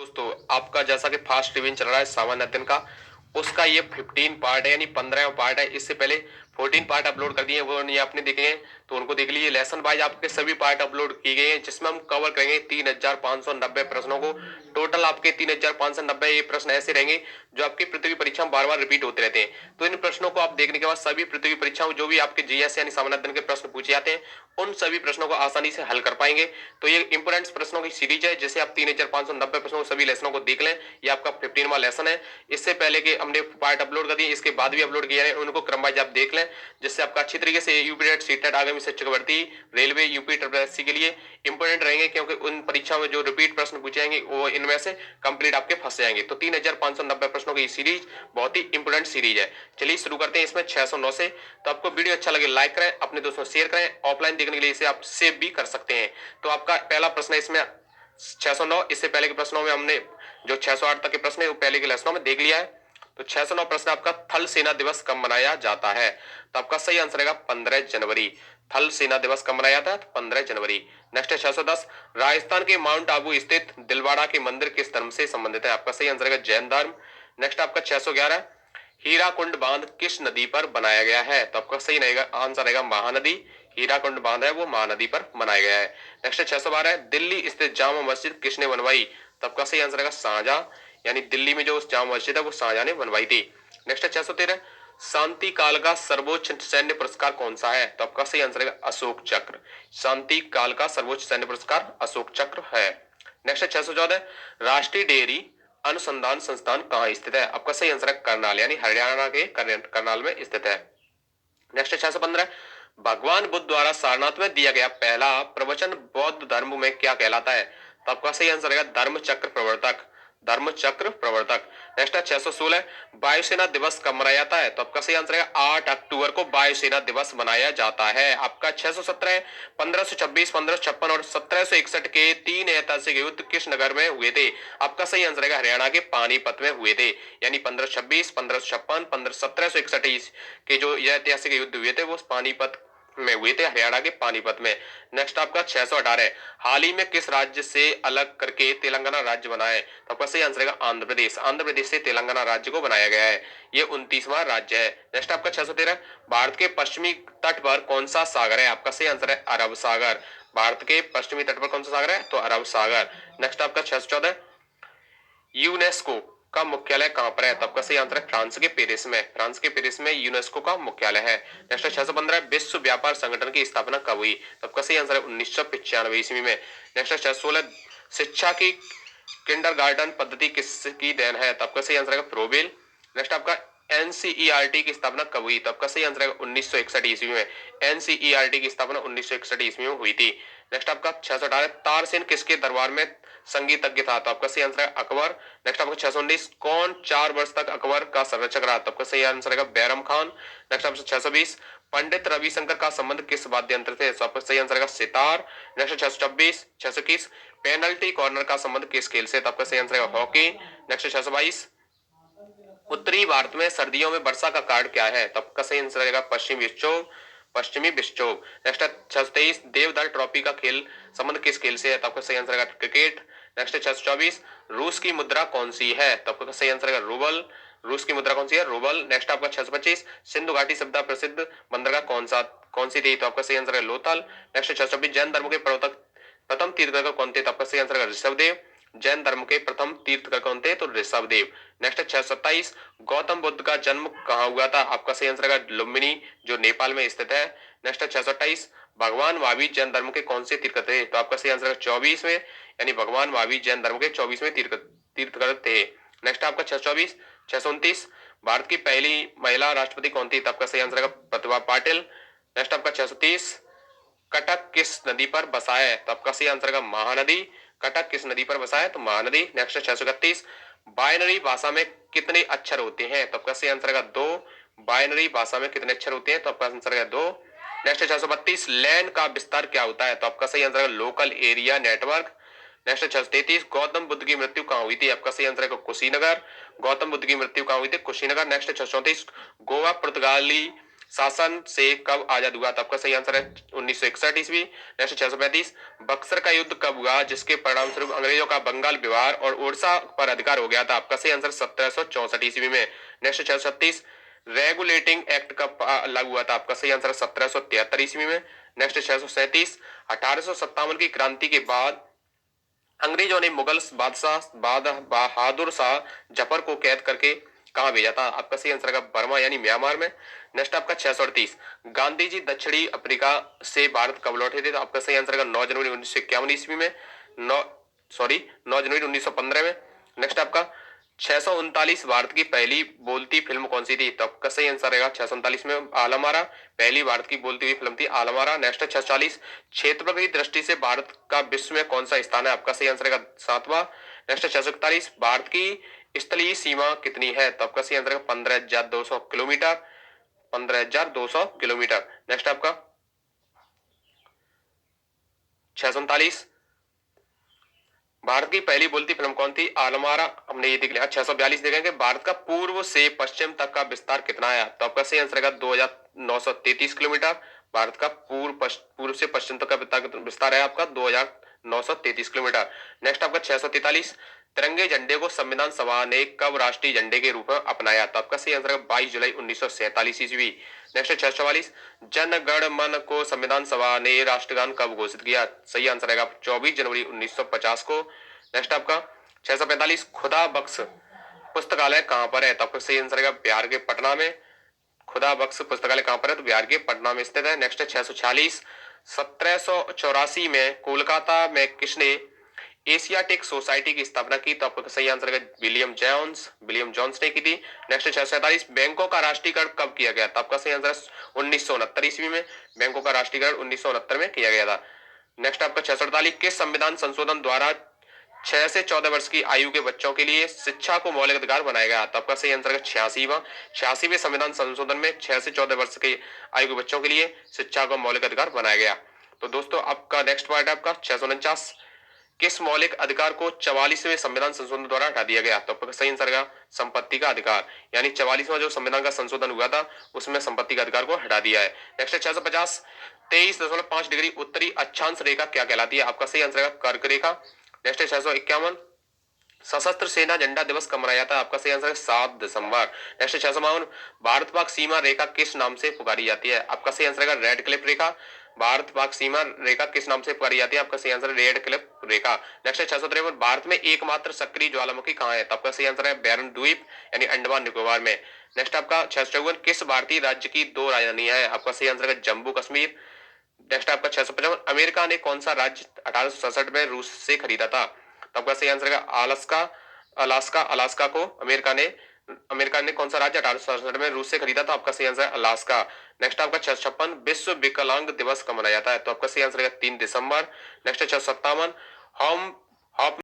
दोस्तों आपका जैसा कि फास्ट रिवीजन चल रहा है सामान्य अध्ययन का, उसका ये 15 पार्ट है यानी 15वां पार्ट है। इससे पहले 14 पार्ट अपलोड कर दिए, वो नहीं आपने देखे हैं तो उनको देख लीजिए। लेसन वाइज आपके सभी पार्ट अपलोड किए गए हैं, जिसमें हम कवर करेंगे 3590 प्रश्नों को। टोटल आपके 3590 ये प्रश्न ऐसे रहेंगे जो आपकी पृथ्वी परीक्षा में बार बार रिपीट होते रहते हैं। तो इन प्रश्नों को आप देखने के बाद सभी पृथ्वी परीक्षाओं जो भी आपके जीएस यानी सामान्य अध्ययन के प्रश्न पूछे जाते हैं, उन सभी प्रश्नों को आसानी से हल कर पाएंगे। तो ये इंपोर्टेंट प्रश्नों की सीरीज है, जैसे आप 3590 प्रश्नों सभी लेसनों को देख लें। ये आपका 15वां लेसन है। इससे पहले के हमने पार्ट अपलोड कर दिए, इसके बाद भी अपलोड किया है, उनको क्रम वाइज आप देख लें, जिससे आपका अच्छी तरीके से यूपीटेट सीटेट आगामी शिक्षक भर्ती रेलवे यूपी ट्रिपल के लिए इंपोर्टेंट रहेंगे, क्योंकि उन परीक्षाओं में जो रिपीट प्रश्न पूछे जाएंगे वो इनमें से कंप्लीट आपके फंस जाएंगे। तो 3590 प्रश्नों की सीरीज बहुत ही इंपोर्टेंट सीरीज है। चलिए शुरू करते हैं इसमें 609 से। तो आपको वीडियो अच्छा लगे लाइक करें, अपने दोस्तों शेयर करें, ऑफलाइन देखने के लिए इसे आप सेव भी कर सकते हैं। तो आपका पहला प्रश्न है इसमें 609। इससे पहले के प्रश्नों में हमने जो 608 तक के प्रश्न है वो पहले के लेसनों में देख लिया है। तो 609 प्रश्न आपका थल सेना दिवस कब मनाया जाता है? तो आपका सही आंसर रहेगा 15 जनवरी। थल सेना दिवस कब मनाया जाता है? 15 जनवरी। नेक्स्ट है 610। राजस्थान के माउंट आबू स्थित दिलवाड़ा के मंदिर किस धर्म से संबंधित है? आपका सही आंसर रहेगा जैन धर्म। नेक्स्ट आपका 611। हीराकुंड बांध किस नदी पर बनाया गया है? तो आपका सही रहेगा आंसर रहेगा महानदी। हीराकुंड बांध है वो महानदी पर बनाया गया है। नेक्स्ट 612। दिल्ली स्थित जामा मस्जिद किसने बनवाई? तो आपका सही आंसर रहेगा शाहजहां, यानी दिल्ली में जो जामा मस्जिद है वो शाहजहां ने बनवाई थी। नेक्स्ट 613। शांति काल का सर्वोच्च सैन्य पुरस्कार कौन सा है? तो आपका सही आंसर रहेगा अशोक चक्र। शांति काल का सर्वोच्च सैन्य पुरस्कार अशोक चक्र है। नेक्स्ट 614। राष्ट्रीय डेयरी अनुसंधान संस्थान कहाँ स्थित है? आपका सही आंसर है करनाल, यानी हरियाणा के करनाल में स्थित है। नेक्स्ट 615। भगवान बुद्ध द्वारा सारनाथ में दिया गया पहला प्रवचन बौद्ध धर्म में क्या कहलाता है? तो आपका सही आंसर रहेगा धर्म चक्र प्रवर्तक। धर्म चक्र प्रवर्तक। नेक्स्ट है 616। वायुसेना दिवस कब मनाया जाता है? तो आपका सही आंसर है 8 अक्टूबर को वायुसेना दिवस मनाया जाता है। आपका 617। 1526, 1556 और 1761 के 3 ऐतिहासिक युद्ध किस नगर में हुए थे? आपका सही आंसर है हरियाणा के पानीपत में हुए थे, यानी 1526, 1556, 1761 के जो ऐतिहासिक युद्ध हुए थे वो पानीपत में हुए थे, हरियाणा के पानीपत में। नेक्स्ट आपका 618। हाल ही में किस राज्य से अलग करके तेलंगाना राज्य बना है? तो आपका सही आंसर है आंध्र प्रदेश। आंध्र प्रदेश से तेलंगाना राज्य को बनाया गया है। ये 29वां राज्य है। नेक्स्ट आपका 613। भारत के पश्चिमी तट पर कौन सा सागर है? आपका सही आंसर है अरब सागर। भारत के पश्चिमी तट पर कौन सा सागर है? तो अरब सागर। नेक्स्ट आपका 614। यूनेस्को का मुख्यालय कहां पर है? तो आपका सही आंसर है फ्रांस के पेरिस में। फ्रांस के पेरिस में यूनेस्को का मुख्यालय है। नेक्स्ट 615। विश्व व्यापार संगठन की स्थापना कब हुई? तो आपका सही आंसर है 1995 ईस्वी में। नेक्स्ट 616। शिक्षा की किंडरगार्टन पद्धति किसकी देन है? तो आपका सही आंसर है फ्रोबेल। नेक्स्ट आपका एनसीईआरटी की स्थापना कब हुई? तो आपका सही आंसर है 1961 ईस्वी में। एनसीईआरटी की स्थापना 1961 ईस्वी में हुई थी। नेक्स्ट आपका 618। तारसेन किसके दरबार में संगीतज्ञ था? तो आपका सही आंसर है अकबर। नेक्स्ट आपका 619। कौन 4 वर्ष तक अकबर का संरक्षक रहा? तो आपका सही आंसर है बैरम खान। नेक्स्ट आपका 620। पंडित रविशंकर का संबंध किस वाद्य यंत्र से? तो आपका सही आंसर है सितार। नेक्स्ट 626, 621। पेनल्टी कॉर्नर का संबंध किस खेल से? तो आपका सही आंसर है हॉकी। नेक्स्ट 622। उत्तरी भारत में सर्दियों में वर्षा का कारण क्या है? तो आपका सही आंसर रहेगा पश्चिमी विक्षोभ। पश्चिमी विक्षोभ। नेक्स्ट 623। देवधर ट्रॉफी का खेल संबंध किस खेल से है? तो आपका सही आंसर रहेगा क्रिकेट। नेक्स्ट 624। रूस की मुद्रा कौन सी है? तो आपका सही आंसर रहेगा रूबल। रूस की मुद्रा कौन सी है? रूबल। नेक्स्ट आपका 625। सिंधु घाटी सभ्यता प्रसिद्ध बंदरगाह कौन सी थी? तो आपका सही आंसर है लोथल। नेक्स्ट 626। जैन धर्म के प्रवर्तक प्रथम तीर्थंकर कौन थे? तो आपका सही आंसर है ऋषभदेव। जैन धर्म के प्रथम तीर्थंकर कौन थे? तो ऋषभदेव। नेक्स्ट 627। गौतम बुद्ध का जन्म कहाँ हुआ था? आपका सही आंसर है लुम्बिनी, जो नेपाल में स्थित है। नेक्स्ट 628। भगवान महावीर जैन धर्म के कौन से तीर्थंकर थे? तो आपका सही आंसर है 24वें, यानी भगवान महावीर जैन धर्म के 24वें तीर्थंकर थे। नेक्स्ट आपका 624। 629। भारत की पहली महिला राष्ट्रपति कौन थी? तो आपका सही आंसर है प्रतिभा पाटिल। नेक्स्ट आपका 630। कटक किस नदी पर बसा है? तो आपका सही आंसर है महानदी। कटक किस नदी पर बसा है? तो महानदी। नेक्स्ट 631। बाइनरी भाषा में कितने अक्षर होते हैं? तो आपका सही आंसर है 2। बाइनरी भाषा में कितने अक्षर होते हैं? तो आपका आंसर है 2। नेक्स्ट 632। लैन का विस्तार क्या होता है? तो आपका सही आंसर है local area network. Next 633। Gautam Buddha की मृत्यु कहाँ हुई थी? आपका सही आंसर है कुशीनगर। गौतम बुद्ध की मृत्यु कहाँ हुई थी? कुशीनगर। नेक्स्ट 634। गोवा पुर्तगाली शासन से कब आजाद हुआ? तो आपका सही आंसर है 1961 ईस्वी। नेक्स्ट 635, बक्सर का युद्ध कब हुआ जिसके परिणाम स्वरूप अंग्रेजों का बंगाल, बिहार और उड़ीसा पर अधिकार हो गया था? आपका सही आंसर 1764 ईस्वी में। नेक्स्ट 636, रेगुलेटिंग एक्ट कब लागू हुआ था? आपका सही आंसर 1773 ईस्वी में। नेक्स्ट 637, 1857 की क्रांति के बाद अंग्रेजों ने मुगल बादशाह बहादुर शाह जफर को कैद करके कहाँ भेजा था? आपका सही आंसर का बर्मा यानी म्यांमार में। नेक्स्ट आपका 638, गांधी जी दक्षिणी अफ्रीका से भारत कब लौटे थे? तो आपका सही आंसर का 9 जनवरी 1951 ईस्वी में। 9 जनवरी 1915 में। नेक्स्ट आपका 639, भारत की पहली बोलती फिल्म कौन सी थी? तो आपका सही आंसर रहेगा 639 में आलमारा, पहली भारत की बोलती हुई फिल्म थी आलमारा। नेक्स्ट 640, क्षेत्रफल की दृष्टि से भारत का विश्व में कौन सा स्थान है? आपका सही आंसर रहेगा 7वां। नेक्स्ट 641, भारत की स्थलीय सीमा कितनी है? तो आपका सही आंसर रहेगा 15,200 किलोमीटर, 15,200 किलोमीटर। नेक्स्ट आपका 639, भारत की पहली बोलती फिल्म कौन थी? आलमारा, हमने ये देख लिया। 642 देखेंगे, भारत का पूर्व से पश्चिम तक का विस्तार कितना है? तो आपका सही आंसर रहेगा 2,933 किलोमीटर। भारत का पूर्व से पश्चिम तक का विस्तार है आपका 2,933 किलोमीटर। नेक्स्ट आपका 643, तिरंगे झंडे को संविधान सभा ने कब राष्ट्रीय झंडे के रूप में अपनाया? तो आपका सही आंसर है 22 जुलाई 1947 ईस्वी। नेक्स्ट 644, जन गण मन को संविधान सभा ने राष्ट्रगान कब घोषित किया? सही आंसर रहेगा 24 जनवरी 1950 को। नेक्स्ट आपका 645, खुदा बख्श पुस्तकालय कहां पर है? तो आपका सही आंसर रहेगा बिहार के पटना में। खुदा बख्श पुस्तकालय कहां पर है? तो बिहार के पटना में स्थित है। नेक्स्ट 646, 1784 में कोलकाता में किसने एशियाटिक सोसाइटी की स्थापना की? तो आपका सही आंसर है विलियम जोन्स ने की थी। नेक्स्ट 647, बैंकों का राष्ट्रीयकरण कब किया गया था? आपका सही आंसर 1969 ईस्वी में। बैंकों का राष्ट्रीयकरण 1969 में किया गया था। नेक्स्ट आपका 648, किस संविधान संशोधन द्वारा 6 से 14 वर्ष की आयु के बच्चों के लिए शिक्षा को मौलिक अधिकार बनाया गया? तो आपका सही आंसर है 86वें संविधान संशोधन में 6 से 14 वर्ष के आयु के बच्चों के लिए शिक्षा को मौलिक अधिकार बनाया गया। तो दोस्तों आपका नेक्स्ट पार्ट है आपका 649, किस मौलिक अधिकार को 44वें संविधान संशोधन द्वारा हटा दिया गया? तो आपका सही आंसर है संपत्ति का अधिकार, यानी 44वां जो संविधान का संशोधन हुआ था उसमें संपत्ति का अधिकार को हटा दिया है। नेक्स्ट 650, 23.5 डिग्री उत्तरी अक्षांश रेखा क्या कहलाती है? आपका सही आंसर है कर्क रेखा। नेक्स्ट 651, सशस्त्र सेना झंडा दिवस कब मनाया जाता है? आपका सही आंसर है 7 दिसंबर। नेक्स्ट 652, भारत पाक सीमा रेखा किस नाम से पुकारी जाती है? आपका सही आंसर है रेड क्लिफ रेखा। भारत पाक सीमा रेखा किस नाम से पुकारी जाती है? आपका सही आंसर है रेड क्लिफ रेखा। नेक्स्ट 653, भारत में एकमात्र सक्रिय ज्वालामुखी कहाँ है? तो आपका सही आंसर है बैरन द्वीप यानी अंडमान निकोबार में। नेक्स्ट आपका 654, किस भारतीय राज्य की 2 राजधानियां हैं? आपका सही आंसर है जम्मू कश्मीर। नेक्स्ट आपका 655, अमेरिका ने कौन सा राज्य 1867 में रूस से खरीदा था? तो आपका सही आंसर है अलास्का। अलास्का को अमेरिका ने कौन सा राज्य 1867 में रूस से खरीदा था? आपका सही आंसर है अलास्का। नेक्स्ट आपका 656, विश्व विकलांग दिवस कब मनाया जाता है? तो आपका सही आंसर है 3 दिसंबर। Next 657, home